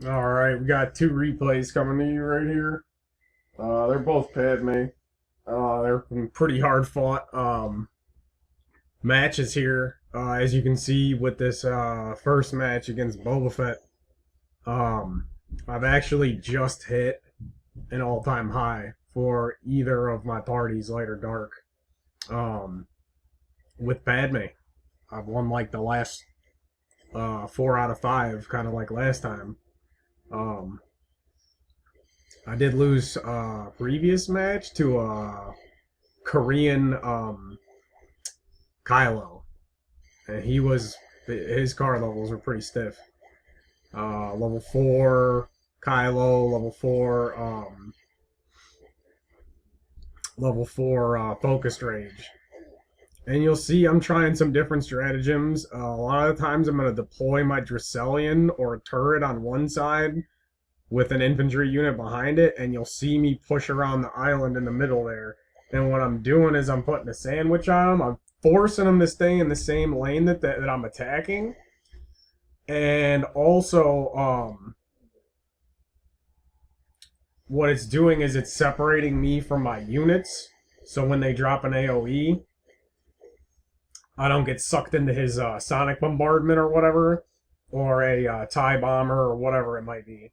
Alright, we got two replays coming to you right here. They're both Padme. They're pretty hard fought matches here. As you can see with this first match against Boba Fett, um, I've actually just hit an all-time high for either of my parties, light or dark. Um, with Padme, I've won like the last 4 out of 5, kind of like last time. Um, I did lose previous match to Korean Kylo, and his card levels were pretty stiff. Level 4 Kylo, level 4 focused rage. And you'll see I'm trying some different stratagems. A lot of the times I'm going to deploy my Dracelian or a turret on one side with an infantry unit behind it, and you'll see me push around the island in the middle there. And what I'm doing is I'm putting a sandwich on them. I'm forcing them to stay in the same lane that I'm attacking. And also, what it's doing is it's separating me from my units. So when they drop an AoE, I don't get sucked into his sonic bombardment or whatever, or a TIE bomber or whatever it might be.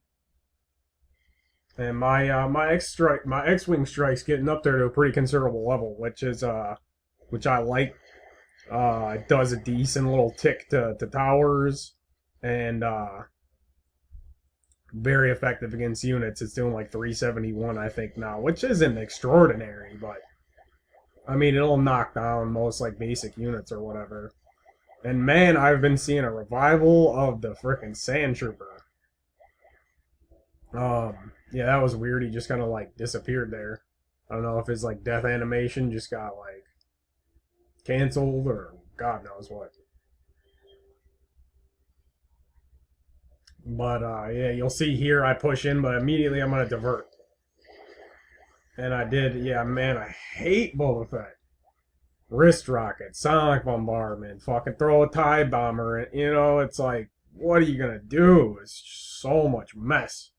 And my X-wing strike's getting up there to a pretty considerable level, which I like. It does a decent little tick to towers, and very effective against units. It's doing like 371, I think now, which isn't extraordinary, but I mean it'll knock down most like basic units or whatever. And man, I've been seeing a revival of the frickin' Sand Trooper. Yeah, that was weird. He just kind of like disappeared there. I don't know if his like death animation just got like canceled or God knows what. But yeah, you'll see here I push in, but immediately I'm gonna divert. And I did. Yeah, man, I hate Boba Fett. Wrist rocket, sonic bombardment, fucking throw a TIE bomber. And, it's like, what are you gonna do? It's so much mess.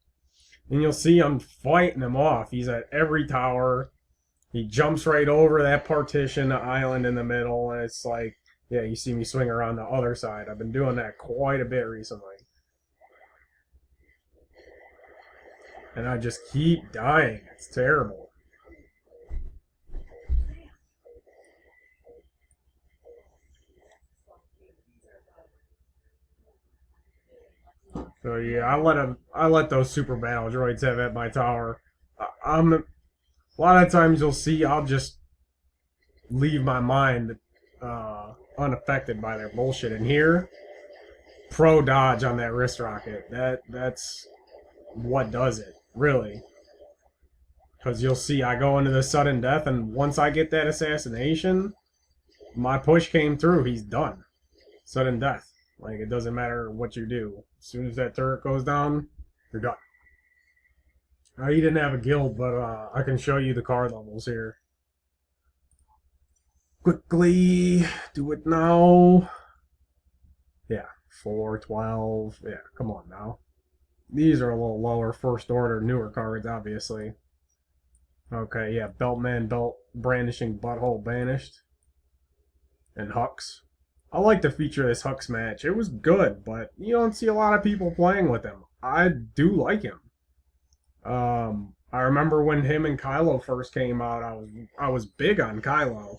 And you'll see I'm fighting him off. He's at every tower. He jumps right over that partition, the island in the middle, and it's like, yeah, you see me swing around the other side. I've been doing that quite a bit recently. And I just keep dying. It's terrible. So yeah, I let those super battle droids have at my tower. I'm a lot of times you'll see I'll just leave my mind unaffected by their bullshit. And here, pro dodge on that wrist rocket. That's what does it really. Because you'll see I go into the sudden death, and once I get that assassination, my push came through. He's done. Sudden death. Like it doesn't matter what you do. As soon as that turret goes down, you're done. He didn't have a guild, but I can show you the card levels here. Quickly, do it now. Yeah, 4, 12. Yeah, come on now. These are a little lower, first order, newer cards, obviously. Okay, yeah, Beltman, Belt, Brandishing, Butthole, Banished. And Hux. I like to feature this Hux match. It was good, but you don't see a lot of people playing with him. I do like him. I remember when him and Kylo first came out, I was big on Kylo,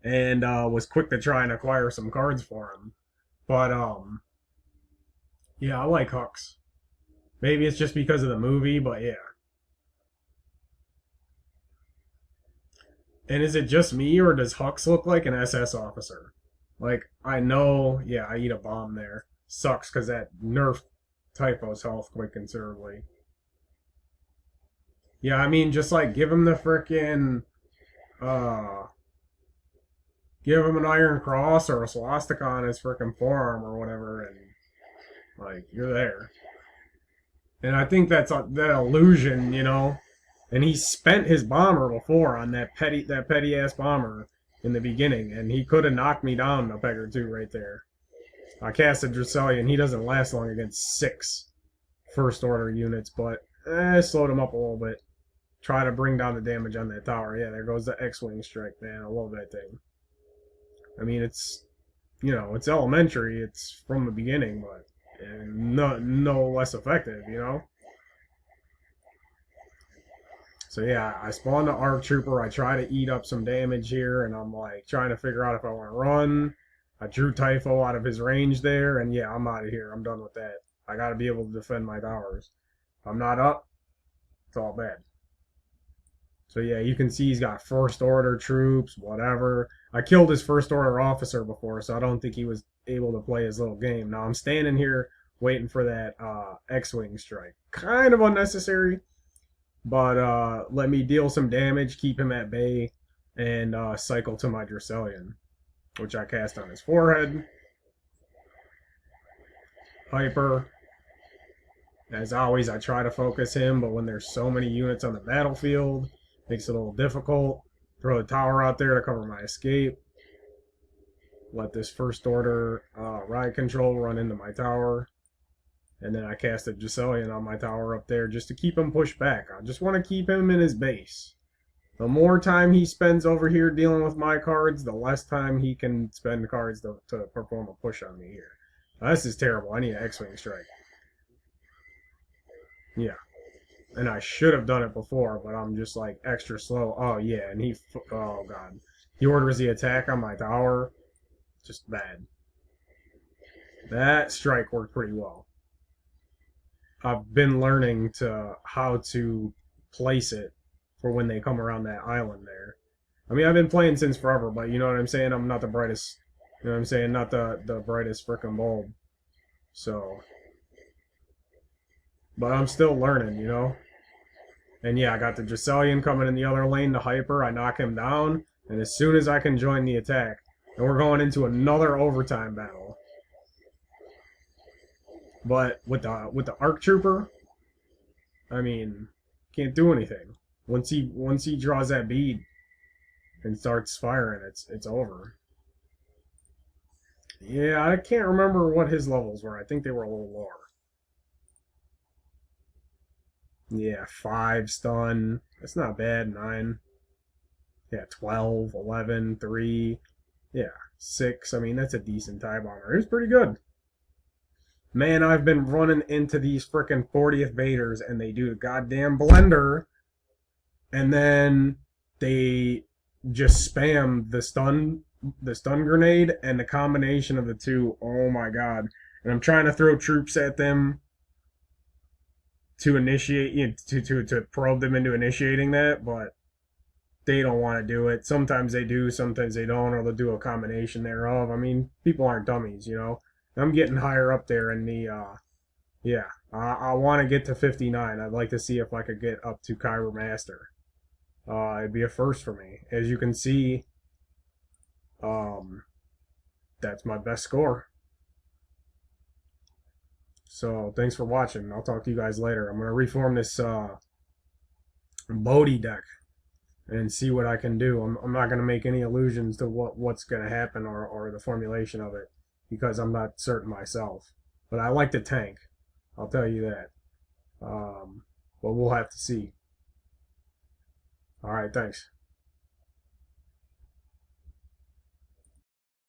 and was quick to try and acquire some cards for him. But yeah, I like Hux. Maybe it's just because of the movie, but yeah. And is it just me, or does Hux look like an SS officer? Like, I know, yeah, I eat a bomb there. Sucks, because that nerfed Typo's health quite considerably. Yeah, I mean, just like, give him the frickin', uh, give him an Iron Cross or a swastika on his frickin' forearm or whatever, and, like, you're there. And I think that's that illusion, And he spent his bomber before on that petty ass bomber in the beginning, and he could have knocked me down a peg or two right there. I cast a Dracelian. He doesn't last long against 6 first order units, but slowed him up a little bit. Try to bring down the damage on that tower. Yeah, there goes the X-Wing strike, man. I love that thing. I mean, it's, you know, it's elementary. It's from the beginning, but no less effective, you know? So yeah, I spawned the ARC Trooper. I try to eat up some damage here, and I'm like trying to figure out if I want to run. I drew Typho out of his range there, and yeah, I'm out of here. I'm done with that. I got to be able to defend my towers. If I'm not up, it's all bad. So yeah, you can see he's got first order troops, whatever. I killed his first order officer before, so I don't think he was able to play his little game. Now I'm standing here waiting for that X-Wing strike. Kind of unnecessary, but let me deal some damage, keep him at bay, and cycle to my Dracelian, which I cast on his forehead. Hyper. As always, I try to focus him, but when there's so many units on the battlefield, makes it a little difficult. Throw the tower out there to cover my escape. Let this first order ride control run into my tower. And then I cast a Dracelian on my tower up there just to keep him pushed back. I just want to keep him in his base. The more time he spends over here dealing with my cards, the less time he can spend cards to perform a push on me here. Now, this is terrible. I need an X-Wing strike. Yeah. And I should have done it before, but I'm just like extra slow. Oh, yeah. And oh, God. He orders the attack on my tower. Just bad. That strike worked pretty well. I've been learning how to place it for when they come around that island there. I mean, I've been playing since forever, but you know what I'm saying? I'm not the brightest, you know what I'm saying? Not the brightest frickin' bulb. So, but I'm still learning, you know? And yeah, I got the Dracelian coming in the other lane to hyper. I knock him down, and as soon as I can join the attack, and we're going into another overtime battle. But with the ARC Trooper, I mean, can't do anything. Once he draws that bead and starts firing, it's over. Yeah, I can't remember what his levels were. I think they were a little lower. Yeah, 5 stun. That's not bad. 9. Yeah, 12, 11, 3. Yeah, 6. I mean, that's a decent TIE bomber. It was pretty good. Man, I've been running into these frickin' 40th Vaders, and they do the goddamn blender, and then they just spam the stun grenade, and the combination of the two, oh my god. And I'm trying to throw troops at them to initiate, you know, to probe them into initiating that, but they don't want to do it. Sometimes they do, sometimes they don't, or they'll do a combination thereof. I mean, people aren't dummies, you know. I'm getting higher up there in the, yeah, I want to get to 59. I'd like to see if I could get up to Kyber Master. It'd be a first for me. As you can see, that's my best score. So, thanks for watching. I'll talk to you guys later. I'm going to reform this Bodhi deck and see what I can do. I'm not going to make any allusions to what's going to happen or the formulation of it, because I'm not certain myself. But I like the tank. I'll tell you that. But we'll have to see. Alright, thanks.